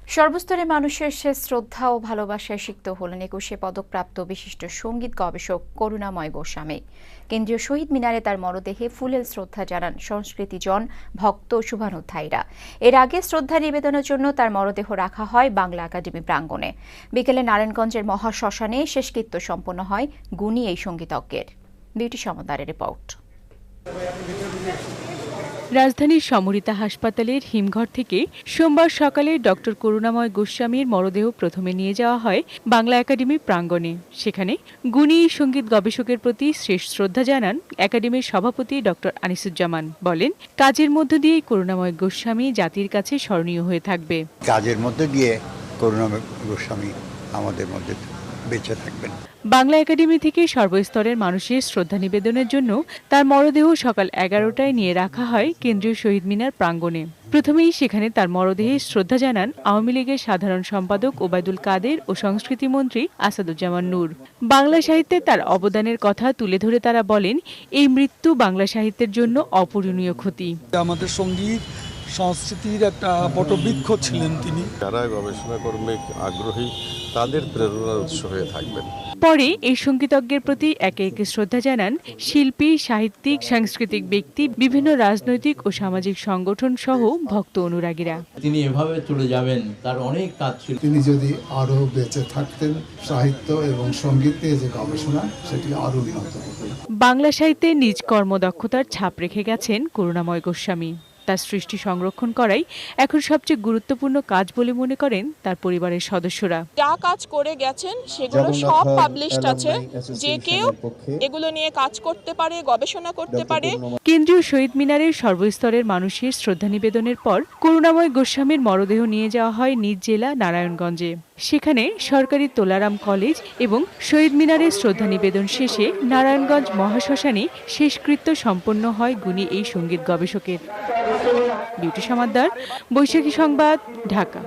সর্বস্তরের মানুষের শেষ শ্রদ্ধা ও ভালোবাসায় সিক্ত হলেন ২১শে পদকপ্রাপ্ত বিশিষ্ট সঙ্গীত গবেষক করুণাময় গোস্বামী। কেন্দ্রীয় শহীদ মিনারে তার মরদেহে ফুলেল শ্রদ্ধা জানান সংস্কৃতিজন, ভক্ত ও শুভানুধ্যায়ীরা। এর আগে শ্রদ্ধা নিবেদনের জন্য তার মরদেহ রাখা হয় বাংলা একাডেমি প্রাঙ্গণে। বিকেলে নারায়ণগঞ্জের মহাশ্মশানে শেষকৃত্য সম্পন্ন হয় গুণী এই সঙ্গীতজ্ঞের। Beauty সমাদারের report. রাজধানীর সমরিতা হাসপাতালের হিমঘর থেকে সোমবার সকালে ডক্টর করুণাময় গোস্বামীর মরদেহ প্রথমে নিয়ে যাওয়া হয় বাংলা একাডেমি প্রাঙ্গণে। সেখানে গুণী সঙ্গীত গবেষকের প্রতি শেষ শ্রদ্ধা জানান একাডেমির সভাপতি ডক্টর আনিসুজ্জামান। বলেন, কাজের মধ্য দিয়ে করুণাময় গোস্বামী জাতির কাছে স্মরণীয় হয়ে থাকবে। কাজের মধ্যে দিয়ে করুণাময় গোস্বামী আমাদের মধ্যে বেঁচে থাকবেন। বাংলা একাডেমি থেকে সর্বস্তরের মানুষের শ্রদ্ধা নিবেদনের জন্য তার মরদেহ সকাল 11টায় নিয়ে রাখা হয় কেন্দ্রীয় শহীদ মিনার প্রাঙ্গণে। প্রথমেই সেখানে তার মরদেহে শ্রদ্ধা জানান আওয়ামী লীগের সাধারণ সম্পাদক ওবায়দুল কাদের ও সংস্কৃতিমন্ত্রী আসাদুজ্জামান নূর। বাংলা সাহিত্যে তার অবদানের কথা তুলে ধরে তারা বলেন, এই মৃত্যু বাংলা সাহিত্যের জন্য অপূরণীয় ক্ষতি। আমাদের সঙ্গীত সংস্কৃতির একটা বটবৃক্ষ ছিলেন তিনি। যারা গবেষণা কর্মে আগ্রহী তাদের প্রেরণার উৎস হয়ে থাকবেন। পরে এই সঙ্গীতজ্ঞের প্রতি একে একে শ্রদ্ধা জানান শিল্পী, সাহিত্যিক, সাংস্কৃতিক ব্যক্তি, বিভিন্ন রাজনৈতিক ও সামাজিক সংগঠন সহ ভক্ত অনুরাগীরা। তিনি এভাবে চলে যাবেন, তার অনেক কাজ ছিল। তিনি যদি আরো বেঁচে থাকতেন, সাহিত্য এবং সঙ্গীত নিয়ে যে গবেষণা সেটি আরো উন্নত হতো। বাংলা সাহিত্যে নিজ কর্মদক্ষতার ছাপ রেখে গেছেন করুণাময় গোস্বামী। তার সৃষ্টি সংরক্ষণ করাই এখন সবচেয়ে গুরুত্বপূর্ণ কাজ বলে মনে করেন তার পরিবারের সদস্যরা। যা কাজ করে গেছেন সেগুলো সব পাবলিশড আছে, যে কেউ এগুলো নিয়ে কাজ করতে পারে, গবেষণা করতে পারে। কেন্দ্রীয় শহীদ মিনারের সর্বস্তরের মানুষের শ্রদ্ধা নিবেদনের পর করুণাময় গোস্বামীর মরদেহ নিয়ে যাওয়া হয় নিজ জেলা নারায়ণগঞ্জে। সেখানে সরকারি তোলারাম কলেজ এবং শহীদ মিনারের শ্রদ্ধা নিবেদন শেষে নারায়ণগঞ্জ মহাশ্মশানে শেষকৃত্য সম্পন্ন হয় গুণী এই সঙ্গীত গবেষকের। বিউটি সমাদ্দার, বৈশাখী সংবাদ, ঢাকা।